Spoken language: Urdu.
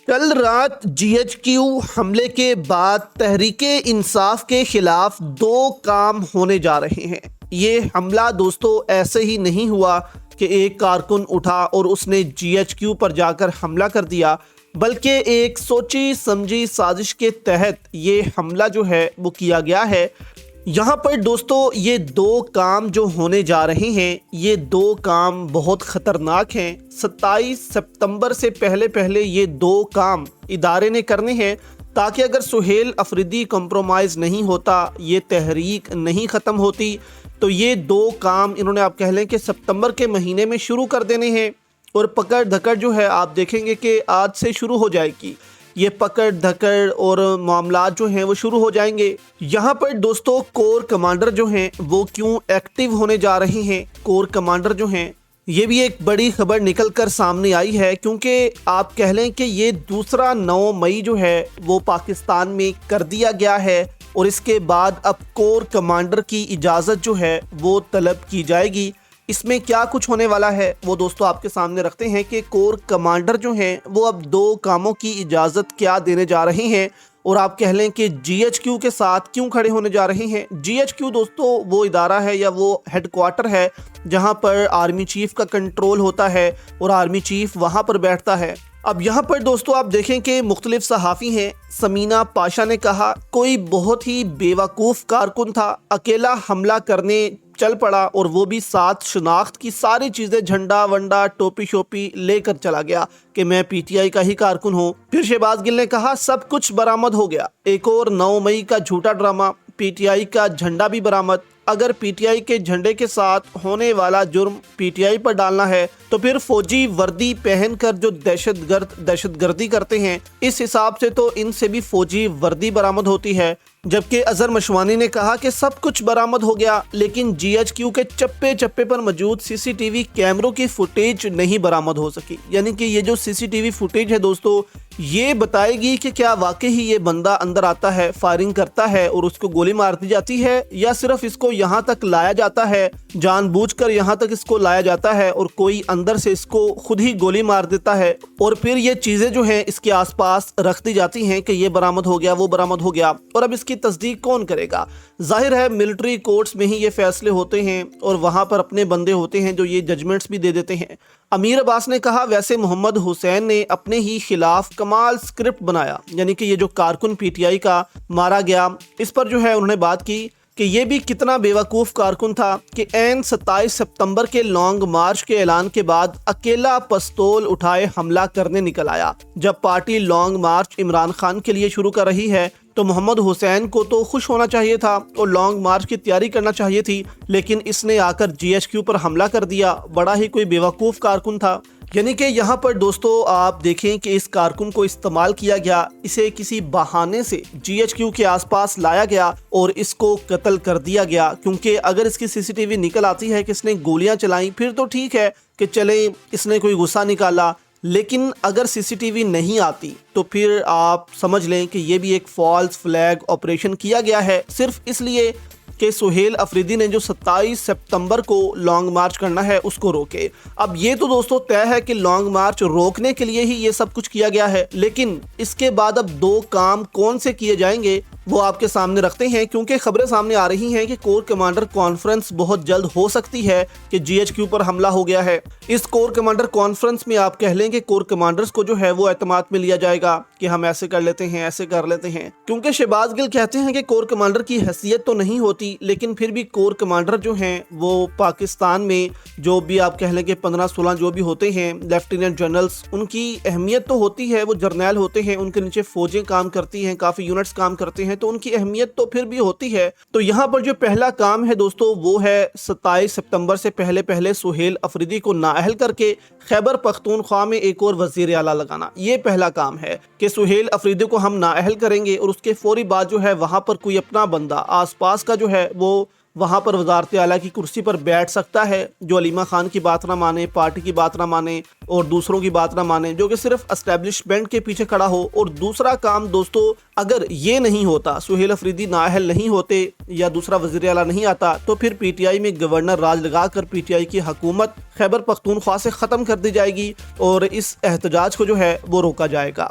کل رات جی ایچ کیو حملے کے بعد تحریک انصاف کے خلاف دو کام ہونے جا رہے ہیں۔ یہ حملہ دوستو ایسے ہی نہیں ہوا کہ ایک کارکن اٹھا اور اس نے جی ایچ کیو پر جا کر حملہ کر دیا، بلکہ ایک سوچی سمجھی سازش کے تحت یہ حملہ جو ہے وہ کیا گیا ہے۔ یہاں پر دوستو یہ دو کام جو ہونے جا رہے ہیں، یہ دو کام بہت خطرناک ہیں۔ 27 ستمبر سے پہلے یہ دو کام ادارے نے کرنے ہیں، تاکہ اگر سہیل افریدی کمپرومائز نہیں ہوتا، یہ تحریک نہیں ختم ہوتی، تو یہ دو کام انہوں نے آپ کہہ لیں کہ ستمبر کے مہینے میں شروع کر دینے ہیں، اور پکڑ دھکڑ جو ہے آپ دیکھیں گے کہ آج سے شروع ہو جائے گی۔ یہ پکڑ دھکڑ اور معاملات جو ہیں وہ شروع ہو جائیں گے۔ یہاں پر دوستو کور کمانڈر جو ہیں وہ کیوں ایکٹیو ہونے جا رہے ہیں؟ کور کمانڈر جو ہیں، یہ بھی ایک بڑی خبر نکل کر سامنے آئی ہے، کیونکہ آپ کہہ لیں کہ یہ دوسرا 9 مئی جو ہے وہ پاکستان میں کر دیا گیا ہے، اور اس کے بعد اب کور کمانڈر کی اجازت جو ہے وہ طلب کی جائے گی۔ اس میں کیا کچھ ہونے والا ہے وہ دوستو آپ کے سامنے رکھتے ہیں کہ کور کمانڈر جو ہیں وہ اب دو کاموں کی اجازت کیا دینے جا رہے ہیں، اور آپ کہہ لیں کہ جی ایچ کیو کے ساتھ کیوں کھڑے ہونے جا رہے ہیں۔ جی ایچ کیو دوستو وہ ادارہ ہے یا وہ ہیڈ کوارٹر ہے جہاں پر آرمی چیف کا کنٹرول ہوتا ہے، اور آرمی چیف وہاں پر بیٹھتا ہے۔ اب یہاں پر دوستو آپ دیکھیں کہ مختلف صحافی ہیں۔ سمینہ پاشا نے کہا کوئی بہت ہی بیوقوف کارکن تھا، اکیلا حملہ کرنے چل پڑا، اور وہ بھی ساتھ شناخت کی ساری چیزیں، جھنڈا ونڈا ٹوپی شوپی لے کر چلا گیا کہ میں پی ٹی آئی کا ہی کارکن ہوں۔ پھر شہباز گل نے کہا سب کچھ برآمد ہو گیا، ایک اور 9 مئی کا جھوٹا ڈرامہ، پی ٹی آئی کا جھنڈا بھی برآمد۔ اگر پی ٹی آئی کے جھنڈے کے ساتھ ہونے والا جرم پی ٹی آئی پر ڈالنا ہے تو پھر فوجی وردی پہن کر جو دہشت گردی کرتے ہیں، اس حساب سے تو ان سے بھی فوجی وردی برآمد ہوتی ہے۔ جبکہ اظہر مشوانی نے کہا کہ سب کچھ برآمد ہو گیا، لیکن جی ایچ کیو کے چپے چپے پر موجود سی سی ٹی وی کیمروں کی فوٹیج نہیں برآمد ہو سکی۔ یعنی کہ یہ جو سی سی ٹی وی فوٹیج ہے دوستو، یہ بتائے گی کہ کیا واقعی ہی یہ بندہ اندر آتا ہے، فائرنگ کرتا ہے اور اس کو گولی مار دی جاتی ہے، یا صرف اس کو یہاں تک لایا جاتا ہے، جان بوجھ کر یہاں تک اس کو لایا جاتا ہے اور کوئی اندر سے اس کو خود ہی گولی مار دیتا ہے، اور پھر یہ چیزیں جو ہیں اس کے آس پاس رکھ دی جاتی ہیں کہ یہ برآمد ہو گیا، وہ برآمد ہو گیا۔ اور اب اس کی تصدیق کون کرے گا؟ ظاہر ہے ملٹری کورٹس میں ہی یہ فیصلے ہوتے ہیں، اور وہاں پر اپنے بندے ہوتے ہیں جو یہ ججمنٹس بھی دے دیتے ہیں۔ امیر عباس نے کہا ویسے محمد حسین نے اپنے ہی خلاف کمال سکرپٹ بنایا، یعنی کہ یہ جو کارکن پی ٹی آئی کا مارا گیا، اس پر جو ہے انہوں نے بات کی کہ یہ بھی کتنا بیوقوف کارکن تھا کہ عین 27 ستمبر کے لانگ مارچ کے اعلان کے بعد اکیلا پستول اٹھائے حملہ کرنے نکل آیا۔ جب party long march Imran Khan کے لیے شروع کر رہی ہے تو محمد حسین کو تو خوش ہونا چاہیے تھا اور لانگ مارچ کی تیاری کرنا چاہیے تھی، لیکن اس نے آ کر جی ایچ کیو پر حملہ کر دیا۔ بڑا ہی کوئی بیوقوف کارکن تھا۔ یعنی کہ یہاں پر دوستو آپ دیکھیں کہ اس کارکن کو استعمال کیا گیا، اسے کسی بہانے سے جی ایچ کیو کے آس پاس لایا گیا اور اس کو قتل کر دیا گیا، کیونکہ اگر اس کی سی سی ٹی وی نکل آتی ہے کہ اس نے گولیاں چلائیں پھر تو ٹھیک ہے کہ چلیں اس نے کوئی غصہ نکالا، لیکن اگر سی سی ٹی وی نہیں آتی تو پھر آپ سمجھ لیں کہ یہ بھی ایک فالس فلیگ آپریشن کیا گیا ہے، صرف اس لیے کہ سہیل افریدی نے جو 27 ستمبر کو لانگ مارچ کرنا ہے اس کو روکے۔ اب یہ تو دوستو طے ہے کہ لانگ مارچ روکنے کے لیے ہی یہ سب کچھ کیا گیا ہے، لیکن اس کے بعد اب دو کام کون سے کیے جائیں گے وہ آپ کے سامنے رکھتے ہیں، کیونکہ خبریں سامنے آ رہی ہیں کہ کور کمانڈر کانفرنس بہت جلد ہو سکتی ہے کہ جی ایچ کیو پر حملہ ہو گیا ہے۔ اس کور کمانڈر کانفرنس میں آپ کہہ لیں کہ کور کمانڈرز کو جو ہے وہ اعتماد میں لیا جائے گا کہ ہم ایسے کر لیتے ہیں، ایسے کر لیتے ہیں، کیونکہ شہباز گل کہتے ہیں کہ کور کمانڈر کی حیثیت تو نہیں ہوتی، لیکن پھر بھی کور کمانڈر جو ہیں وہ پاکستان میں جو بھی آپ کہہ لیں کہ 15-16 جو بھی ہوتے ہیں لیفٹیننٹ جنرلز، ان کی اہمیت تو ہوتی ہے، وہ جرنیل ہوتے ہیں، ان کے نیچے فوجیں کام کرتی ہیں، کافی یونٹس کام کرتے ہیں، تو ان کی اہمیت تو پھر بھی ہوتی ہے۔ تو یہاں پر جو پہلا کام ہے دوستو وہ ہے 27 ستمبر سے پہلے سہیل افریدی کو نااہل کر کے خیبر پختونخوا میں ایک اور وزیر اعلیٰ لگانا۔ یہ پہلا کام ہے کہ سہیل افریدی کو ہم نااہل کریں گے، اور اس کے فوری بعد جو ہے وہاں پر کوئی اپنا بندہ آس پاس کا جو ہے وہ وہاں پر وزارت اعلیٰ کی کرسی پر بیٹھ سکتا ہے، جو علیمہ خان کی بات نہ مانے، پارٹی کی بات نہ مانے اور دوسروں کی بات نہ مانے، جو کہ صرف اسٹیبلشمنٹ کے پیچھے کھڑا ہو۔ اور دوسرا کام دوستو اگر یہ نہیں ہوتا، سہیل افریدی نااہل نہیں ہوتے یا دوسرا وزیر اعلیٰ نہیں آتا، تو پھر پی ٹی آئی میں گورنر راج لگا کر پی ٹی آئی کی حکومت خیبر پختونخوا سے ختم کر دی جائے گی اور اس احتجاج کو جو ہے وہ روکا جائے گا۔